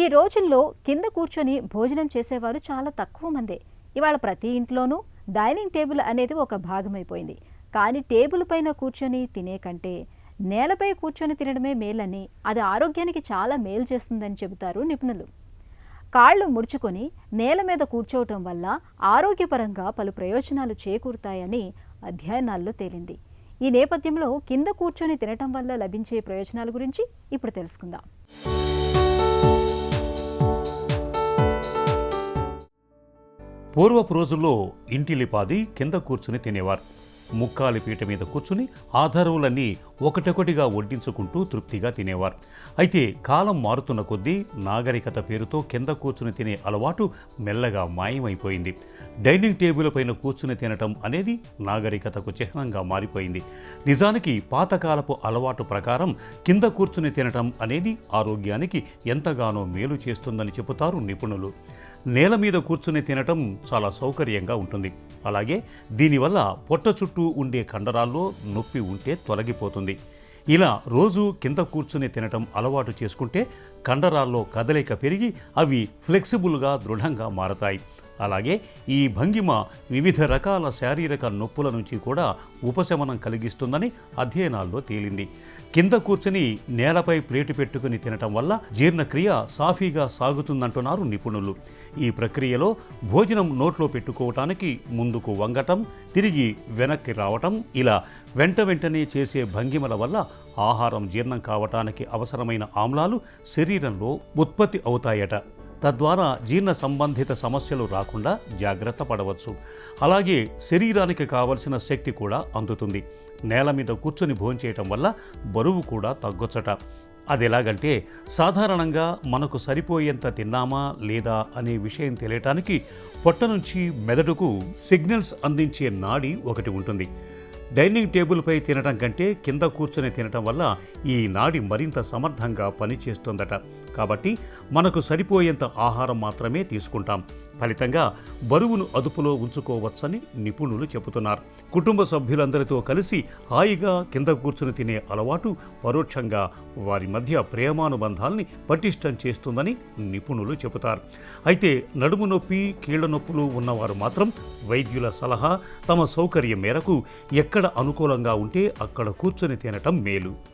ఈ రోజుల్లో కింద కూర్చొని భోజనం చేసేవారు చాలా తక్కువ మందే. ఇవాళ ప్రతి ఇంట్లోనూ డైనింగ్ టేబుల్ అనేది ఒక భాగమైపోయింది. కానీ టేబుల్ పైన కూర్చొని తినే కంటే నేలపై కూర్చొని తినడమే మేలని, అది ఆరోగ్యానికి చాలా మేలు చేస్తుందని చెబుతారు నిపుణులు. కాళ్ళు ముడుచుకొని నేల మీద కూర్చోవటం వల్ల ఆరోగ్యపరంగా పలు ప్రయోజనాలు చేకూరుతాయని అధ్యయనాల్లో తేలింది. ఈ నేపథ్యంలో కింద కూర్చొని తినటం వల్ల లభించే ప్రయోజనాల గురించి ఇప్పుడు తెలుసుకుందాం. పూర్వపు రోజుల్లో ఇంటిలిపాది కింద కూర్చుని తినేవారు. ముక్కాలి పీట మీద కూర్చుని ఆధారములన్నీ ఒకటొకటిగా వడ్డించుకుంటూ తృప్తిగా తినేవారు. అయితే కాలం మారుతున్న కొద్దీ నాగరికత పేరుతో కింద కూర్చుని తినే అలవాటు మెల్లగా మాయమైపోయింది. డైనింగ్ టేబుల్ పైన కూర్చుని తినటం అనేది నాగరికతకు చిహ్నంగా మారిపోయింది. నిజానికి పాతకాలపు అలవాటు ప్రకారం కింద కూర్చుని తినటం అనేది ఆరోగ్యానికి ఎంతగానో మేలు చేస్తుందని చెబుతారు నిపుణులు. నేల మీద కూర్చుని తినటం చాలా సౌకర్యంగా ఉంటుంది. అలాగే దీనివల్ల పొట్ట చుట్టూ ఉండే కండరాల్లో నొప్పి ఉంటే తొలగిపోతుంది. ఇలా రోజు కింద కూర్చుని తినటం అలవాటు చేసుకుంటే కండరాల్లో కదలిక పెరిగి అవి ఫ్లెక్సిబుల్గా దృఢంగా మారతాయి. అలాగే ఈ భంగిమ వివిధ రకాల శారీరక నొప్పుల నుంచి కూడా ఉపశమనం కలిగిస్తుందని అధ్యయనాల్లో తేలింది. కింద కూర్చుని నేలపై ప్లేటు పెట్టుకుని తినటం వల్ల జీర్ణక్రియ సాఫీగా సాగుతుందంటున్నారు నిపుణులు. ఈ ప్రక్రియలో భోజనం నోట్లో పెట్టుకోవటానికి ముందుకు వంగటం, తిరిగి వెనక్కి రావటం, ఇలా వెంటనే చేసే భంగిమల వల్ల ఆహారం జీర్ణం కావటానికి అవసరమైన ఆమ్లాలు శరీరంలో ఉత్పత్తి అవుతాయట. తద్వారా జీర్ణ సంబంధిత సమస్యలు రాకుండా జాగ్రత్త పడవచ్చు. అలాగే శరీరానికి కావలసిన శక్తి కూడా అందుతుంది. నేల మీద కూర్చొని భోంచేయటం వల్ల బరువు కూడా తగ్గొచ్చట. అది ఎలాగంటే, సాధారణంగా మనకు సరిపోయేంత తిన్నామా లేదా అనే విషయం తెలియటానికి పొట్ట నుంచి మెదడుకు సిగ్నల్స్ అందించే నాడి ఒకటి ఉంటుంది. డైనింగ్ టేబుల్పై తినటం కంటే కింద కూర్చొని తినటం వల్ల ఈ నాడి మరింత సమర్థంగా పనిచేస్తుందట. కాబట్టి మనకు సరిపోయేంత ఆహారం మాత్రమే తీసుకుంటాం. ఫలితంగా బరువును అదుపులో ఉంచుకోవచ్చని నిపుణులు చెబుతున్నారు. కుటుంబ సభ్యులందరితో కలిసి హాయిగా కింద కూర్చుని తినే అలవాటు పరోక్షంగా వారి మధ్య ప్రేమానుబంధాల్ని పటిష్టం చేస్తుందని నిపుణులు చెబుతారు. అయితే నడుము నొప్పి, కీళ్ల నొప్పులు ఉన్నవారు మాత్రం వైద్యుల సలహా, తమ సౌకర్యం మేరకు ఎక్కడ అనుకూలంగా ఉంటే అక్కడ కూర్చొని తినటం మేలు.